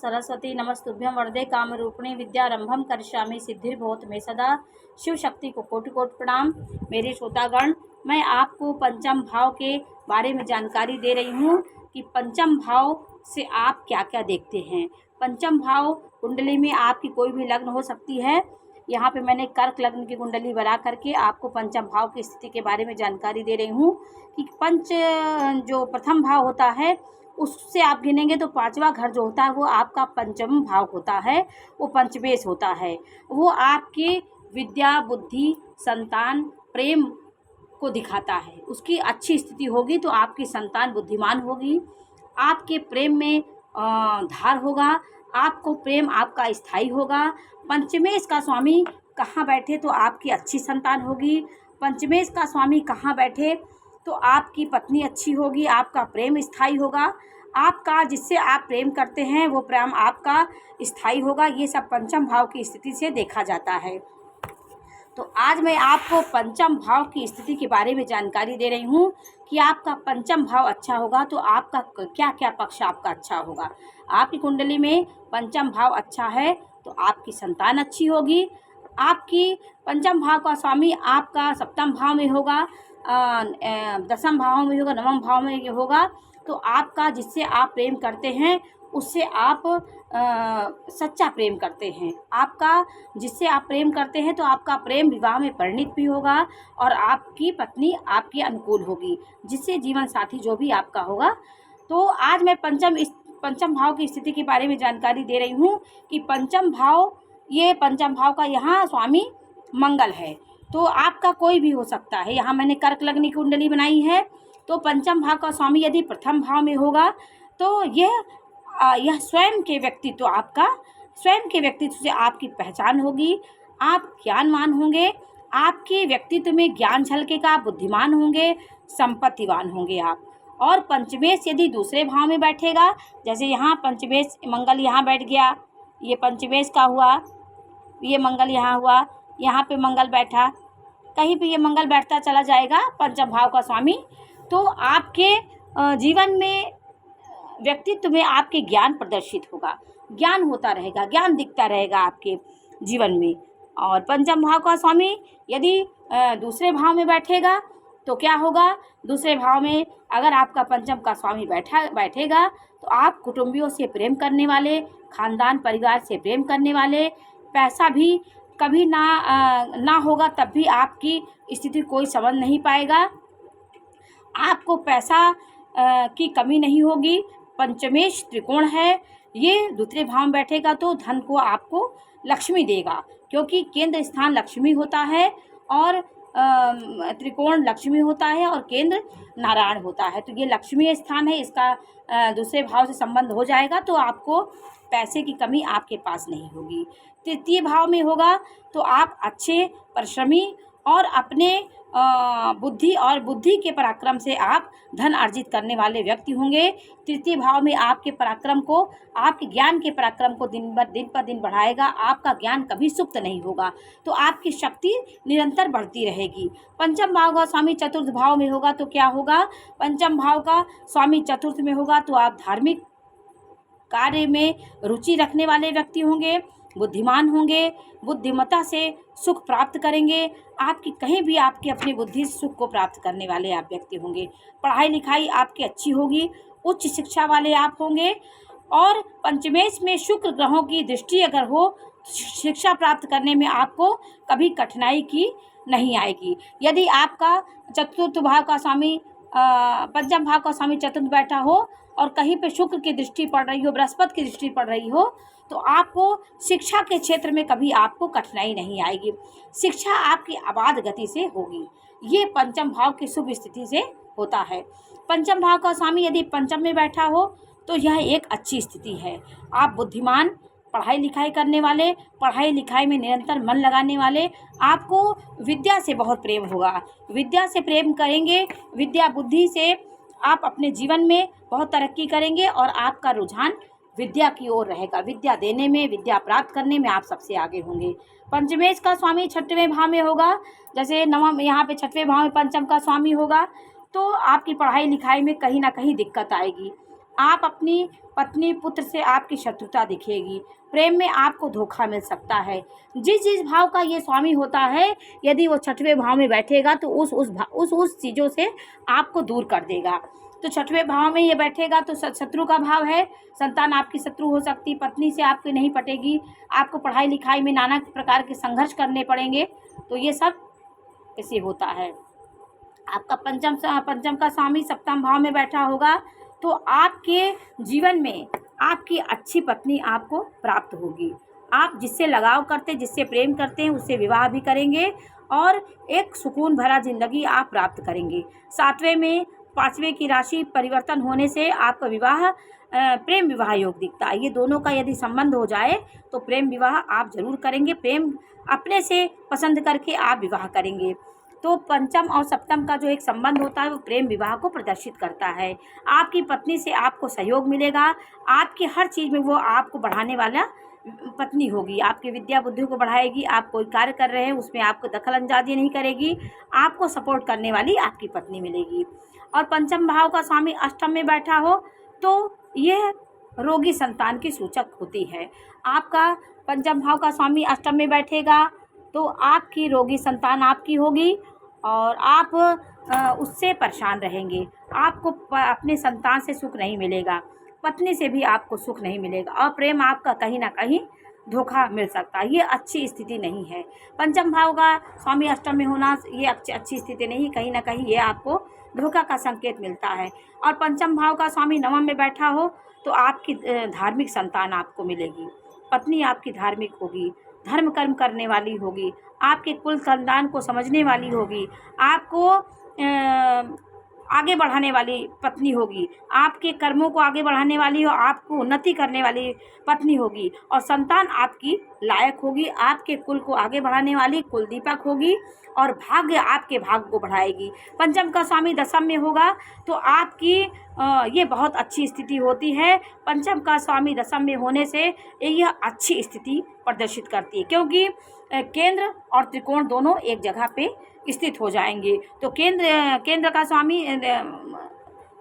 सरस्वती नमस्तुभ्यं वरदे कामरूपिणी विद्यारंभम करिष्यामि सिद्धिर्भवतु मे सदा। शिव शक्ति को कोटि कोटि प्रणाम। मेरे श्रोतागण, मैं आपको पंचम भाव के बारे में जानकारी दे रही हूँ कि पंचम भाव से आप क्या क्या देखते हैं। पंचम भाव कुंडली में आपकी कोई भी लग्न हो सकती है। यहाँ पे मैंने कर्क लग्न की कुंडली बना करके आपको पंचम भाव की स्थिति के बारे में जानकारी दे रही हूँ कि जो प्रथम भाव होता है उससे आप गिनेंगे तो पांचवा घर जो होता है वो आपका पंचम भाव होता है, वो पंचमेश होता है। वो आपकी विद्या, बुद्धि, संतान, प्रेम को दिखाता है। उसकी अच्छी स्थिति होगी तो आपकी संतान बुद्धिमान होगी, आपके प्रेम में धार होगा, आपको प्रेम आपका स्थायी होगा। पंचमेश का स्वामी कहाँ बैठे तो आपकी अच्छी संतान होगी। पंचमेश का स्वामी कहाँ बैठे तो आपकी पत्नी अच्छी होगी, आपका प्रेम स्थायी होगा, आपका जिससे आप प्रेम करते हैं वो प्रेम आपका स्थायी होगा। ये सब पंचम भाव की स्थिति से देखा जाता है। तो आज मैं आपको पंचम भाव की स्थिति के बारे में जानकारी दे रही हूँ कि आपका पंचम भाव अच्छा होगा तो आपका क्या क्या पक्ष आपका अच्छा होगा। आपकी कुंडली में पंचम भाव अच्छा है तो आपकी संतान अच्छी होगी। आपकी पंचम भाव का स्वामी आपका सप्तम भाव में होगा, दसम भाव में होगा, नवम भाव में होगा तो आपका जिससे आप प्रेम करते हैं उससे आप सच्चा प्रेम करते हैं। आपका जिससे आप प्रेम करते हैं तो आपका प्रेम विवाह में परिणित भी होगा और आपकी पत्नी आपके अनुकूल होगी, जिससे जीवन साथी जो भी आपका होगा। तो आज मैं पंचम भाव की स्थिति के बारे में जानकारी दे रही हूँ कि पंचम भाव का यहाँ स्वामी मंगल है। तो आपका कोई भी हो सकता है। यहाँ मैंने कर्क लग्न की कुंडली बनाई है तो पंचम भाव का स्वामी यदि प्रथम भाव में होगा तो यह स्वयं के व्यक्तित्व से आपकी पहचान होगी। आप ज्ञानवान होंगे, आपके व्यक्तित्व में ज्ञान झलकेगा, बुद्धिमान होंगे, संपत्तिवान होंगे आप। और पंचमेश यदि दूसरे भाव में बैठेगा, जैसे यहाँ पंचमेश मंगल यहाँ बैठ गया, ये पंचमेश का हुआ, ये मंगल यहाँ हुआ, यहाँ पे मंगल बैठा, कहीं पे ये मंगल बैठता चला जाएगा पंचम भाव का स्वामी, तो आपके जीवन में व्यक्तित्व में आपके ज्ञान प्रदर्शित होगा, ज्ञान होता रहेगा, ज्ञान दिखता रहेगा आपके जीवन में। और पंचम भाव का स्वामी यदि दूसरे भाव में बैठेगा तो क्या होगा, दूसरे भाव में अगर आपका पंचम का स्वामी बैठेगा तो आप कुटुंबियों से प्रेम करने वाले, खानदान परिवार से प्रेम करने वाले, पैसा भी कभी ना होगा तब भी आपकी स्थिति कोई समझ नहीं पाएगा, आपको पैसा की कमी नहीं होगी। पंचमेश त्रिकोण है, ये दूसरे भाव में बैठेगा तो धन को आपको लक्ष्मी देगा, क्योंकि केंद्र स्थान लक्ष्मी होता है और त्रिकोण लक्ष्मी होता है और केंद्र नारायण होता है। तो ये लक्ष्मी स्थान है, इसका दूसरे भाव से संबंध हो जाएगा तो आपको पैसे की कमी आपके पास नहीं होगी। तृतीय भाव में होगा तो आप अच्छे परिश्रमी और अपने बुद्धि के पराक्रम से आप धन अर्जित करने वाले व्यक्ति होंगे। तृतीय भाव में आपके पराक्रम को, आपके ज्ञान के पराक्रम को दिन पर दिन बढ़ाएगा। आपका ज्ञान कभी सुप्त नहीं होगा तो आपकी शक्ति निरंतर बढ़ती रहेगी। पंचम भाव का स्वामी चतुर्थ भाव में होगा तो क्या होगा, पंचम भाव का स्वामी चतुर्थ में होगा तो आप धार्मिक कार्य में रुचि रखने वाले व्यक्ति होंगे, बुद्धिमान होंगे, बुद्धिमत्ता से सुख प्राप्त करेंगे। आपकी कहीं भी आपकी अपनी बुद्धि से सुख को प्राप्त करने वाले आप व्यक्ति होंगे। पढ़ाई लिखाई आपकी अच्छी होगी, उच्च शिक्षा वाले आप होंगे। और पंचमेश में शुक्र ग्रहों की दृष्टि अगर हो, शिक्षा प्राप्त करने में आपको कभी कठिनाई की नहीं आएगी। यदि आपका चतुर्थ भाव का स्वामी पंचम भाव का स्वामी चतुर्थ बैठा हो और कहीं पे शुक्र की दृष्टि पड़ रही हो, बृहस्पति की दृष्टि पड़ रही हो तो आपको शिक्षा के क्षेत्र में कभी आपको कठिनाई नहीं आएगी। शिक्षा आपकी अबाध गति से होगी। ये पंचम भाव की शुभ स्थिति से होता है। पंचम भाव का स्वामी यदि पंचम में बैठा हो तो यह एक अच्छी स्थिति है। आप बुद्धिमान, पढ़ाई लिखाई करने वाले, पढ़ाई लिखाई में निरंतर मन लगाने वाले, आपको विद्या से बहुत प्रेम होगा, विद्या से प्रेम करेंगे, विद्या बुद्धि से आप अपने जीवन में बहुत तरक्की करेंगे और आपका रुझान विद्या की ओर रहेगा। विद्या देने में, विद्या प्राप्त करने में आप सबसे आगे होंगे। पंचमेश का स्वामी छठवें भाव में होगा, जैसे नवम यहाँ पे छठवें भाव में पंचम का स्वामी होगा तो आपकी पढ़ाई लिखाई में कहीं ना कहीं दिक्कत आएगी। आप अपनी पत्नी पुत्र से आपकी शत्रुता दिखेगी। प्रेम में आपको धोखा मिल सकता है। जिस भाव का ये स्वामी होता है, यदि वो छठवें भाव में बैठेगा तो उस चीज़ों से आपको दूर कर देगा। तो छठवें भाव में ये बैठेगा तो शत्रु का भाव है, संतान आपकी शत्रु हो सकती, पत्नी से आपकी नहीं पटेगी, आपको पढ़ाई लिखाई में नाना प्रकार के संघर्ष करने पड़ेंगे। तो ये सब ऐसे होता है। आपका पंचम का स्वामी सप्तम भाव में बैठा होगा तो आपके जीवन में आपकी अच्छी पत्नी आपको प्राप्त होगी। आप जिससे लगाव करते, जिससे प्रेम करते हैं, उससे विवाह भी करेंगे और एक सुकून भरा जिंदगी आप प्राप्त करेंगे। सातवें में पाँचवें की राशि परिवर्तन होने से आपका विवाह प्रेम विवाह योग दिखता है। ये दोनों का यदि संबंध हो जाए तो प्रेम विवाह आप जरूर करेंगे। प्रेम अपने से पसंद करके आप विवाह करेंगे। तो पंचम और सप्तम का जो एक संबंध होता है वो प्रेम विवाह को प्रदर्शित करता है। आपकी पत्नी से आपको सहयोग मिलेगा। आपकी हर चीज़ में वो आपको बढ़ाने वाला पत्नी होगी। आपकी विद्या बुद्धि को बढ़ाएगी। आप कोई कार्य कर रहे हैं उसमें आपको दखल अंदाजी नहीं करेगी। आपको सपोर्ट करने वाली आपकी पत्नी मिलेगी। और पंचम भाव का स्वामी अष्टम में बैठा हो तो यह रोगी संतान की सूचक होती है। आपका पंचम भाव का स्वामी अष्टम में बैठेगा तो आपकी रोगी संतान आपकी होगी और आप उससे परेशान रहेंगे। आपको अपने संतान से सुख नहीं मिलेगा, पत्नी से भी आपको सुख नहीं मिलेगा और प्रेम आपका कहीं ना कहीं धोखा मिल सकता है। ये अच्छी स्थिति नहीं है। पंचम भाव का स्वामी अष्टम में होना ये अच्छी स्थिति नहीं, कहीं ना कहीं ये आपको धोखा का संकेत मिलता है। और पंचम भाव का स्वामी नवम में बैठा हो तो आपकी धार्मिक संतान आपको मिलेगी। पत्नी आपकी धार्मिक होगी, धर्म कर्म करने वाली होगी, आपके कुल खानदान को समझने वाली होगी, आपको आगे बढ़ाने वाली पत्नी होगी, आपके कर्मों को आगे बढ़ाने वाली हो, आपको उन्नति करने वाली पत्नी होगी और संतान आपकी लायक होगी। आपके कुल को आगे बढ़ाने वाली कुल दीपक होगी और भाग्य आपके भाग्य को बढ़ाएगी। पंचम का स्वामी दशम में होगा तो आपकी ये बहुत अच्छी स्थिति होती है। पंचम का स्वामी दशम में होने से यह अच्छी स्थिति प्रदर्शित करती है, क्योंकि केंद्र और त्रिकोण दोनों एक जगह पे स्थित हो जाएंगे। तो केंद्र का स्वामी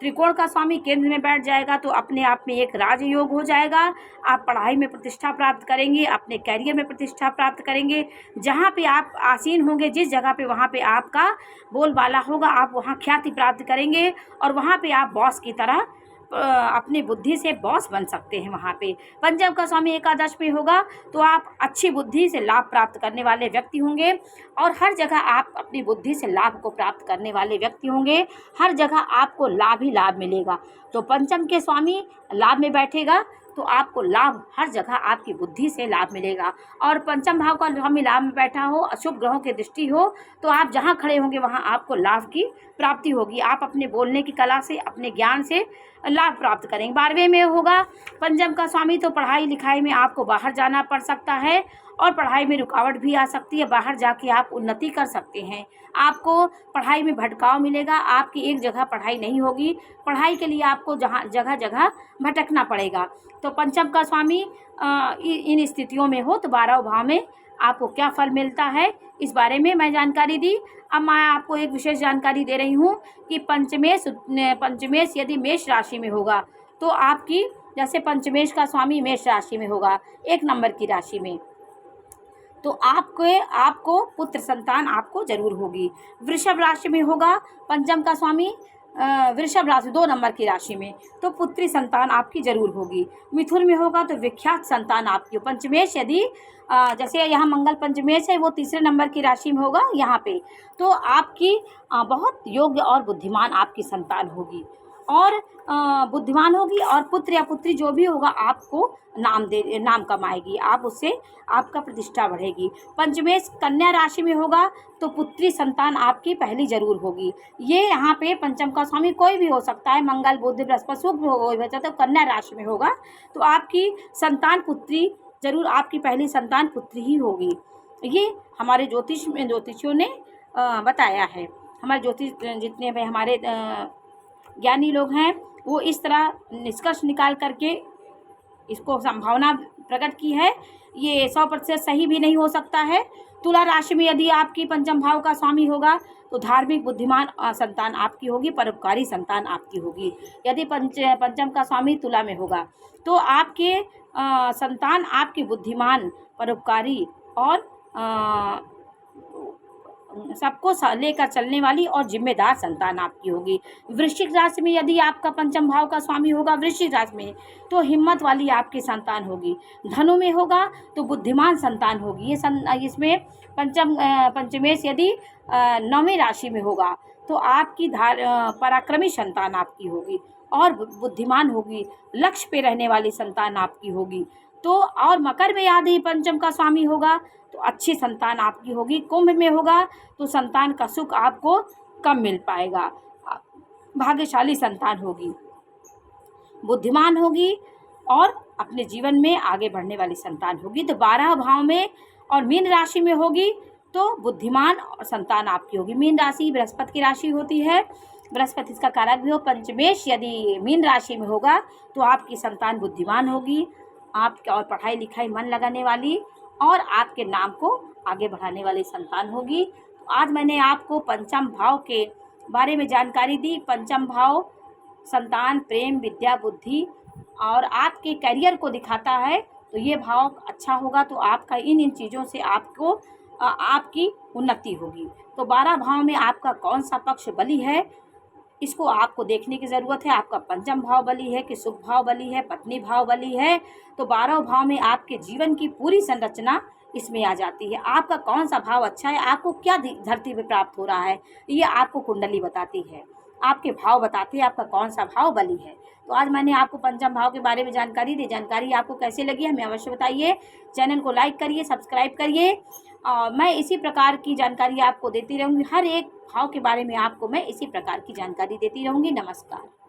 त्रिकोण का स्वामी केंद्र में बैठ जाएगा तो अपने आप में एक राजयोग हो जाएगा। आप पढ़ाई में प्रतिष्ठा प्राप्त करेंगे, अपने कैरियर में प्रतिष्ठा प्राप्त करेंगे। जहाँ पे आप आसीन होंगे, जिस जगह पे, वहाँ पे आपका बोलबाला होगा, आप वहाँ ख्याति प्राप्त करेंगे और वहाँ पे आप बॉस की तरह अपनी बुद्धि से बॉस बन सकते हैं। वहाँ पे पंचम का स्वामी एकादश में होगा तो आप अच्छी बुद्धि से लाभ प्राप्त करने वाले व्यक्ति होंगे और हर जगह आप अपनी बुद्धि से लाभ को प्राप्त करने वाले व्यक्ति होंगे। हर जगह आपको लाभ ही लाभ मिलेगा। तो पंचम के स्वामी लाभ में बैठेगा तो आपको लाभ हर जगह आपकी बुद्धि से लाभ मिलेगा। और पंचम भाव का स्वामी लाभ में बैठा हो, अशुभ ग्रहों की दृष्टि हो तो आप जहाँ खड़े होंगे वहाँ आपको लाभ की प्राप्ति होगी। आप अपने बोलने की कला से, अपने ज्ञान से लाभ प्राप्त करेंगे। 12वें में होगा पंचम का स्वामी तो पढ़ाई लिखाई में आपको बाहर जाना पड़ सकता है और पढ़ाई में रुकावट भी आ सकती है। बाहर जाके आप उन्नति कर सकते हैं। आपको पढ़ाई में भटकाव मिलेगा। आपकी एक जगह पढ़ाई नहीं होगी, पढ़ाई के लिए आपको जगह जगह भटकना पड़ेगा। तो पंचम का स्वामी इन स्थितियों में हो तो 12 भाव में आपको क्या फल मिलता है, इस बारे में मैं जानकारी दी। अब मैं आपको एक विशेष जानकारी दे रही हूँ कि पंचमेश यदि मेष राशि में होगा तो आपकी, जैसे पंचमेश का स्वामी मेष राशि में होगा 1 नंबर की राशि में, तो आपको पुत्र संतान आपको जरूर होगी। वृषभ राशि में होगा पंचम का स्वामी वृषभ राशि 2 नंबर की राशि में, तो पुत्री संतान आपकी जरूर होगी। मिथुन में होगा तो विख्यात संतान आपकी। पंचमेश यदि जैसे यहाँ मंगल पंचमेश है, वो 3 नंबर की राशि में होगा यहाँ पे, तो आपकी बहुत योग्य और बुद्धिमान आपकी संतान होगी और बुद्धिमान होगी और पुत्र या पुत्री जो भी होगा आपको नाम कमाएगी, आप उससे आपका प्रतिष्ठा बढ़ेगी। पंचमेश कन्या राशि में होगा तो पुत्री संतान आपकी पहली जरूर होगी। ये यहाँ पे पंचम का स्वामी कोई भी हो सकता है, मंगल बुध बृहस्पति शुक्र हो, तो कन्या राशि में होगा तो आपकी संतान पुत्री जरूर, आपकी पहली संतान पुत्री ही होगी। ये हमारे ज्योतिषियों ने बताया है। हमारे ज्योतिष जितने भी हमारे ज्ञानी लोग हैं वो इस तरह निष्कर्ष निकाल करके इसको संभावना प्रकट की है, ये 100% सही भी नहीं हो सकता है। तुला राशि में यदि आपकी पंचम भाव का स्वामी होगा तो धार्मिक बुद्धिमान संतान आपकी होगी, परोपकारी संतान आपकी होगी। यदि पंचम का स्वामी तुला में होगा तो आपके संतान आपकी बुद्धिमान, परोपकारी और सबको लेकर चलने वाली और जिम्मेदार संतान आपकी होगी। वृश्चिक राशि में यदि आपका पंचम भाव का स्वामी होगा वृश्चिक राशि में तो हिम्मत वाली आपकी संतान होगी। धनु में होगा तो बुद्धिमान संतान होगी। इसमें पंचमेश यदि 9वीं राशि में होगा तो आपकी पराक्रमी संतान आपकी होगी और बुद्धिमान होगी, लक्ष्य पे रहने वाली संतान आपकी होगी। तो और मकर में यदि पंचम का स्वामी होगा तो अच्छी संतान आपकी होगी। कुंभ में होगा तो संतान का सुख आपको कम मिल पाएगा, भाग्यशाली संतान होगी, बुद्धिमान होगी और अपने जीवन में आगे बढ़ने वाली संतान होगी। तो 12 भाव में और मीन राशि में होगी तो बुद्धिमान और संतान आपकी होगी। मीन राशि बृहस्पति की राशि होती है, बृहस्पति इसका कारक भी हो। पंचमेश यदि मीन राशि में होगा तो आपकी संतान बुद्धिमान होगी, आपके और पढ़ाई लिखाई मन लगाने वाली और आपके नाम को आगे बढ़ाने वाली संतान होगी। तो आज मैंने आपको पंचम भाव के बारे में जानकारी दी। पंचम भाव संतान, प्रेम, विद्या, बुद्धि और आपके करियर को दिखाता है। तो ये भाव अच्छा होगा तो आपका इन चीज़ों से आपको आपकी उन्नति होगी। तो 12 भाव में आपका कौन सा पक्ष बली है इसको आपको देखने की ज़रूरत है। आपका पंचम भाव बली है कि सुख भाव बली है, पत्नी भाव बली है। तो 12 भाव में आपके जीवन की पूरी संरचना इसमें आ जाती है। आपका कौन सा भाव अच्छा है, आपको क्या धरती पे प्राप्त हो रहा है, ये आपको कुंडली बताती है, आपके भाव बताते हैं आपका कौन सा भाव बली है। तो आज मैंने आपको पंचम भाव के बारे में जानकारी दी। जानकारी आपको कैसे लगी हमें अवश्य बताइए। चैनल को लाइक करिए, सब्सक्राइब करिए। मैं इसी प्रकार की जानकारी आपको देती रहूँगी। हर एक भाव के बारे में आपको मैं इसी प्रकार की जानकारी देती रहूँगी। नमस्कार।